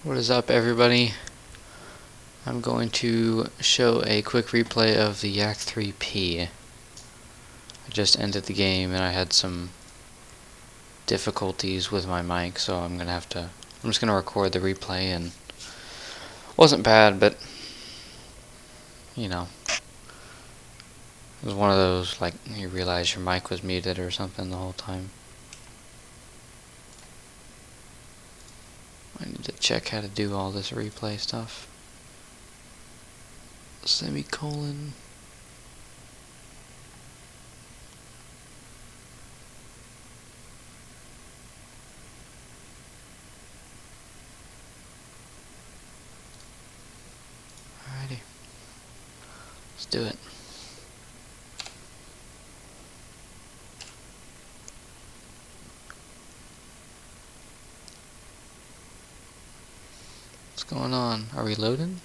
What is up, everybody? I'm going to show a quick replay of the Yak 3P. I just ended the game and I had some difficulties with my mic, so I'm just gonna record the replay, and it wasn't bad, but you know, it was one of those, like, you realize your mic was muted or something the whole time. I need to check how to do all this replay stuff. Semicolon. Alrighty. Let's do it. What's going on? Are we loading?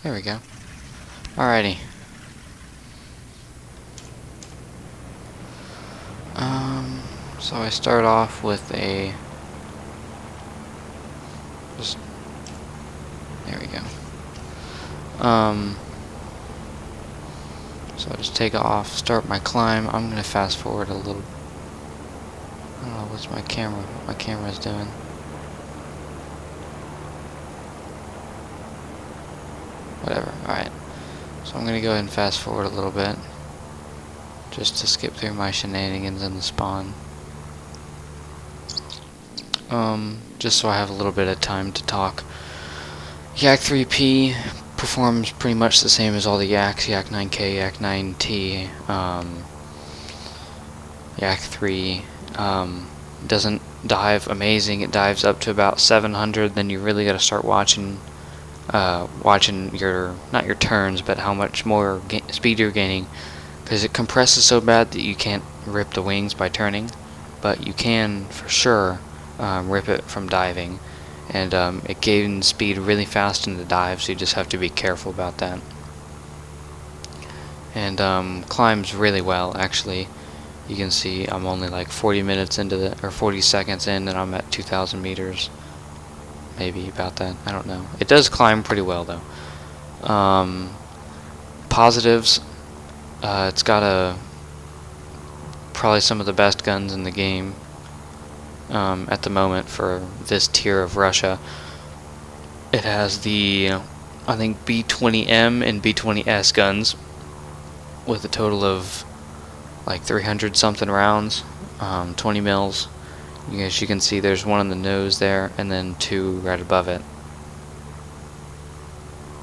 There we go. Alrighty. So I start off with there we go. So I just take off, start my climb. I'm gonna fast forward a little. I don't know what's my camera's doing. Whatever, alright. So I'm gonna go ahead and fast forward a little bit, just to skip through my shenanigans in the spawn. Just so I have a little bit of time to talk. Yak 3P performs pretty much the same as all the Yaks, Yak 9K, Yak 9T, Yak 3. Doesn't dive amazing. It dives up to about 700, then you really gotta start watching your, not your turns, but how much more speed you're gaining, because it compresses so bad that you can't rip the wings by turning, but you can for sure rip it from diving, and it gains speed really fast in the dive, so you just have to be careful about that. And climbs really well, actually. You can see I'm only like 40 minutes into or 40 seconds in, and I'm at 2,000 meters. Maybe about that. I don't know. It does climb pretty well, though. Positives. It's got probably some of the best guns in the game at the moment for this tier of Russia. It has the, I think, B-20M and B-20S guns with a total of like 300 something rounds, 20 mils. As you can see, there's one on the nose there, and then two right above it.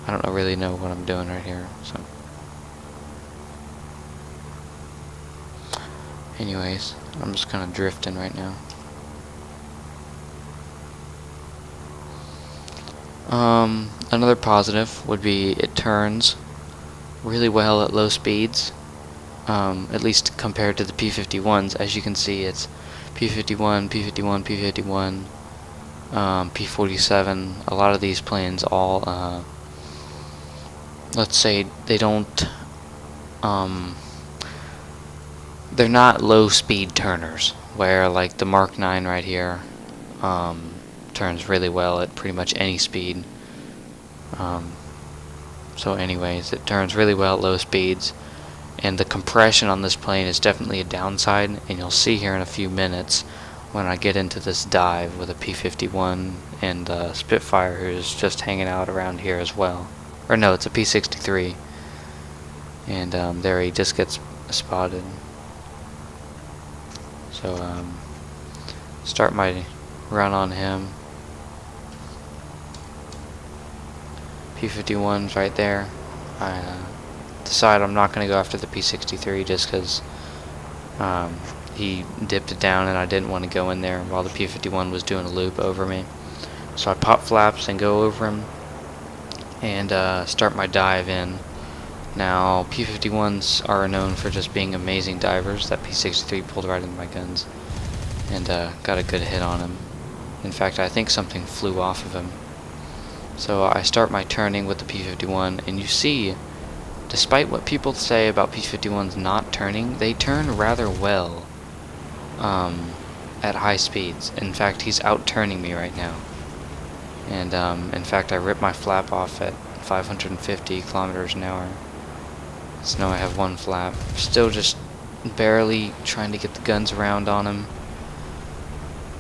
I don't really know what I'm doing right here, so. Anyways, I'm just kind of drifting right now. Another positive would be it turns really well at low speeds, at least compared to the P-51s. As you can see, it's P-51, P-51, P-51, P-47. A lot of these planes all, let's say they don't, they're not low speed turners, where like the Mark 9 right here turns really well at pretty much any speed. So anyways, it turns really well at low speeds, and the compression on this plane is definitely a downside, and you'll see here in a few minutes when I get into this dive with a P-51 and Spitfire, who's just hanging out around here as well. Or no, it's a P-63, and there he just gets spotted. So start my run on him. P-51's right there. I decide I'm not going to go after the P-63 just because he dipped it down and I didn't want to go in there while the P-51 was doing a loop over me. So I pop flaps and go over him and start my dive in. Now, P-51s are known for just being amazing divers. That P-63 pulled right into my guns and got a good hit on him. In fact, I think something flew off of him. So I start my turning with the P-51, and you see, despite what people say about P-51s not turning, they turn rather well. at high speeds. In fact, he's out-turning me right now. And in fact, I ripped my flap off at 550 kilometers an hour. So now I have one flap. Still just barely trying to get the guns around on him.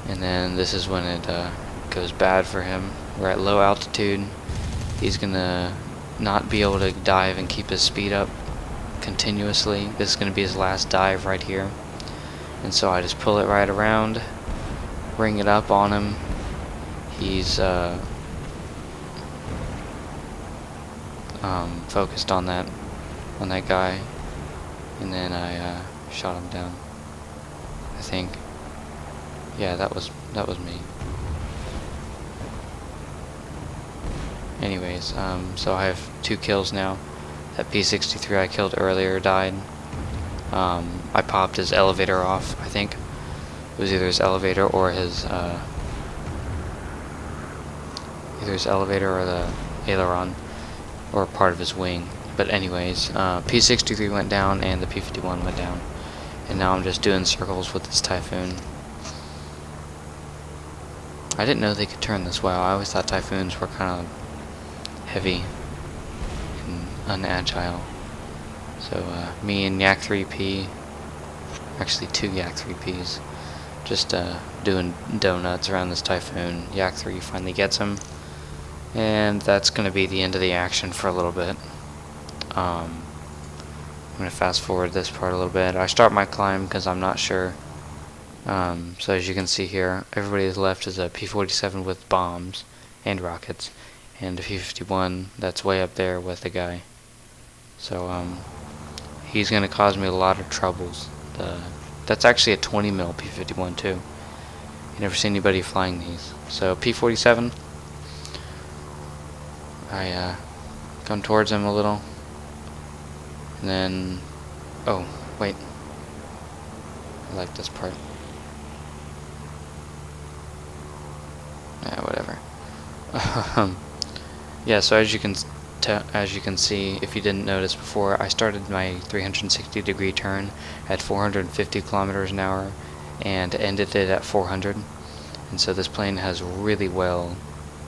And then this is when it goes bad for him. We're at low altitude. He's gonna not be able to dive and keep his speed up continuously. This is gonna be his last dive right here. And so I just pull it right around, bring it up on him. He's focused on that guy, and then I shot him down. I think. Yeah, that was me. Anyways, so I have 2 kills now. That P-63 I killed earlier died. I popped his elevator off, I think. It was either his elevator or his, either his elevator or the aileron, or part of his wing. But anyways, P-63 went down and the P-51 went down. And now I'm just doing circles with this Typhoon. I didn't know they could turn this well. I always thought Typhoons were kind of heavy and unagile. So me and Yak 3P, actually 2 Yak 3Ps, just doing donuts around this Typhoon. Yak 3 finally gets him, and that's going to be the end of the action for a little bit. I'm going to fast forward this part a little bit. I start my climb because I'm not sure. So as you can see here, everybody is left is a P-47 with bombs and rockets, and a P-51 that's way up there with the guy. So he's going to cause me a lot of troubles. That's actually a 20 mil P-51 too. You never see anybody flying these. So P-47, I come towards him a little, and then, oh wait, I like this part. Yeah, whatever. Yeah, so as you can see, if you didn't notice before, I started my 360-degree turn at 450 kilometers an hour and ended it at 400. And so this plane has really well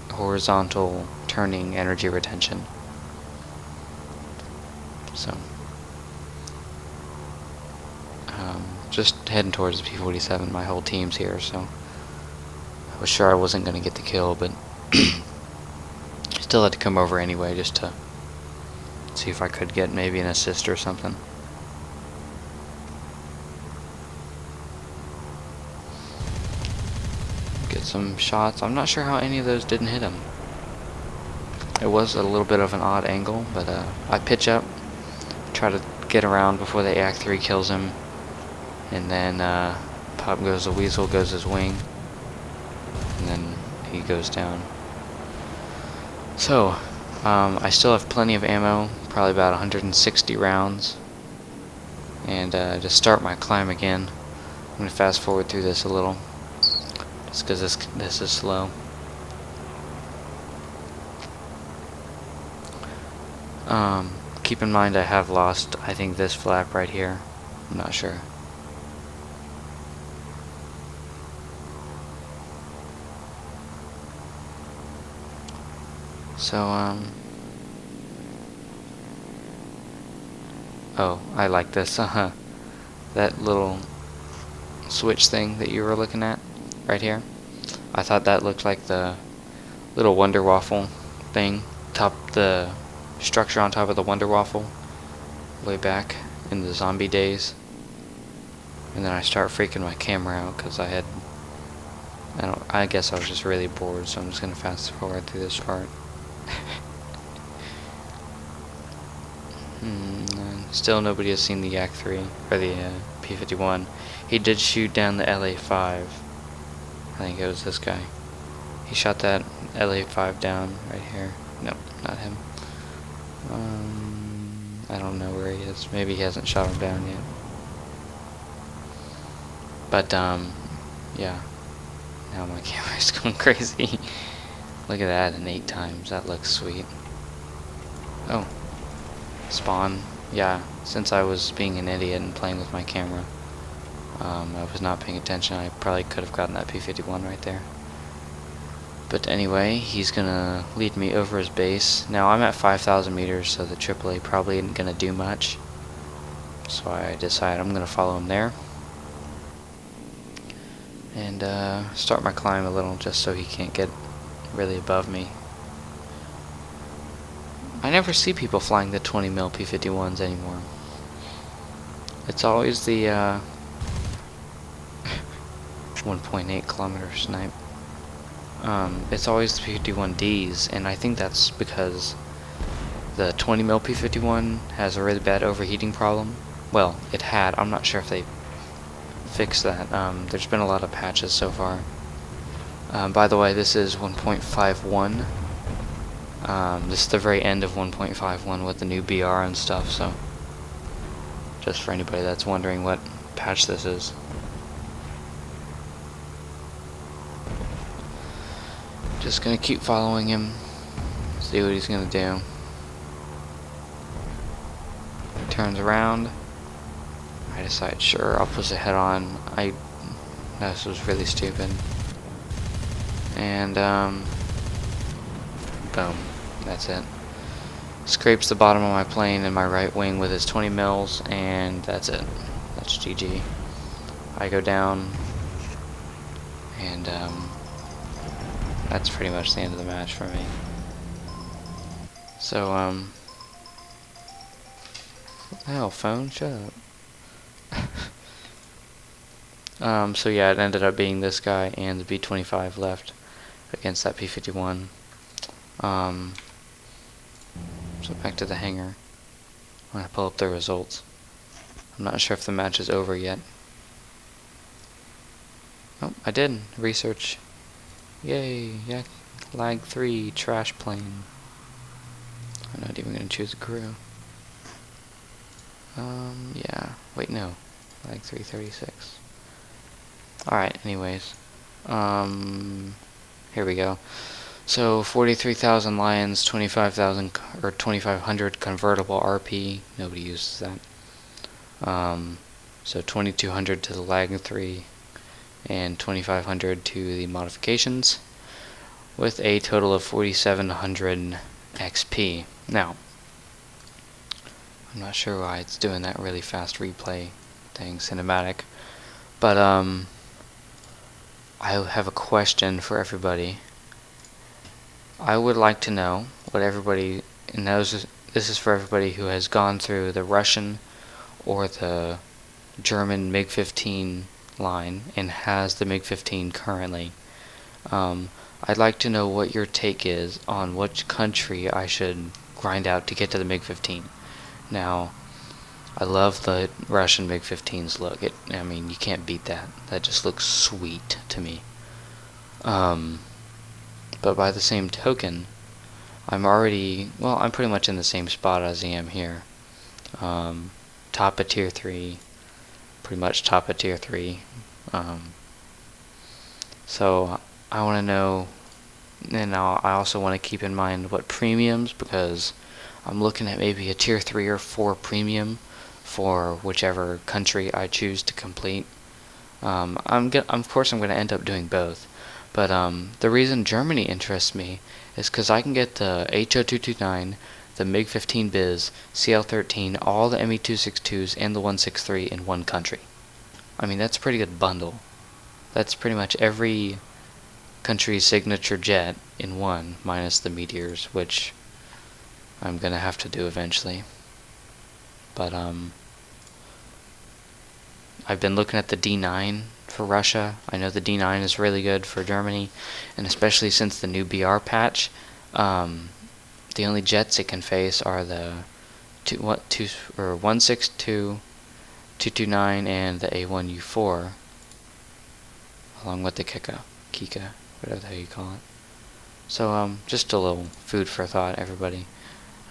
horizontal turning energy retention. So just heading towards the P-47. My whole team's here, so I was sure I wasn't going to get the kill, but still had to come over anyway just to see if I could get maybe an assist or something. Get some shots. I'm not sure how any of those didn't hit him. It was a little bit of an odd angle, but I pitch up, try to get around before the Yak 3 kills him, and then pop goes the weasel, goes his wing, and then he goes down. So, I still have plenty of ammo, probably about 160 rounds, and to start my climb again, I'm going to fast forward through this a little, just because this is slow. Keep in mind I have lost, I think, this flap right here. I'm not sure. So, oh, I like this. That little switch thing that you were looking at right here. I thought that looked like the little Wonder Waffle thing. The structure on top of the Wonder Waffle way back in the zombie days. And then I start freaking my camera out because I guess I was just really bored, so I'm just gonna fast forward through this part. Still nobody has seen the Yak 3 or the P-51. He did shoot down the LA-5. I think it was this guy. He shot that LA-5 down right here. Nope, not him. I don't know where he is. Maybe he hasn't shot him down yet. But yeah. Now my camera's going crazy. Look at that in 8 times. That looks sweet. Oh. Spawn. Yeah, since I was being an idiot and playing with my camera, I was not paying attention. I probably could have gotten that P-51 right there. But anyway, he's gonna lead me over his base. Now I'm at 5,000 meters, so the AAA probably isn't gonna do much. So I decide I'm gonna follow him there. And start my climb a little, just so he can't get really above me. I never see people flying the 20 mil P-51s anymore. It's always the 1.8 kilometer snipe. It's always the P-51Ds, and I think that's because the 20 mil P-51 has a really bad overheating problem. Well, it had. I'm not sure if they fixed that. There's been a lot of patches so far. By the way, this is 1.51. This is the very end of 1.51 with the new BR and stuff, so just for anybody that's wondering what patch this is. Just gonna keep following him, see what he's gonna do. Turns around. I decide, sure, I'll push the head on. This was really stupid. And boom, that's it. Scrapes the bottom of my plane in my right wing with his 20 mils, and that's it. That's GG. I go down, and that's pretty much the end of the match for me. So what the hell, phone? Shut up. So yeah, it ended up being this guy and the B-25 left against that P-51. So back to the hangar. I'm gonna pull up the results. I'm not sure if the match is over yet. Oh, I did. Research. Yay, yeah, lag 3, trash plane. I'm not even gonna choose a crew. Yeah, wait, no. Lag 336. Alright, anyways. Here we go. So 43,000 Lions, 25,000 or 2,500 convertible RP. Nobody uses that. So 2,200 to the lag 3 and 2,500 to the modifications, with a total of 4,700 XP. Now, I'm not sure why it's doing that really fast replay thing, cinematic, but I have a question for everybody. I would like to know what everybody knows. This is for everybody who has gone through the Russian or the German MiG-15 line and has the MiG-15 currently. I'd like to know what your take is on which country I should grind out to get to the MiG-15. Now, I love the Russian MiG-15's look. I mean, you can't beat that. That just looks sweet to me. But by the same token, I'm pretty much in the same spot as I am here. Top of tier 3, pretty much top of tier 3. So I want to know, and I also want to keep in mind what premiums, because I'm looking at maybe a tier 3 or 4 premium for whichever country I choose to complete. Of course I'm going to end up doing both. But the reason Germany interests me is because I can get the HO229, the MiG-15 Biz, CL-13, all the Me-262s, and the 163 in one country. I mean, that's a pretty good bundle. That's pretty much every country's signature jet in one, minus the Meteors, which I'm going to have to do eventually. But I've been looking at the D9 for Russia. I know the D9 is really good for Germany, and especially since the new BR patch, the only jets it can face are the 162, 229, and the A1U4, along with the Kika, whatever the hell you call it. So just a little food for thought, everybody.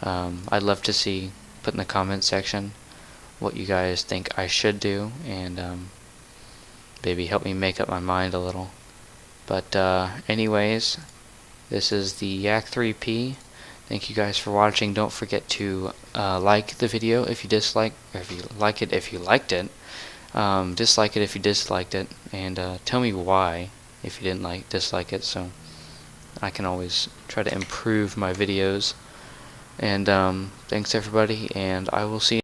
I'd love to see, put in the comment section what you guys think I should do, and maybe help me make up my mind a little. But anyways, this is the Yak3P. Thank you guys for watching. Don't forget to like the video if you dislike, or if you like it, if you liked it. Dislike it if you disliked it, and tell me why if you didn't dislike it, so I can always try to improve my videos. And thanks everybody, and I will see you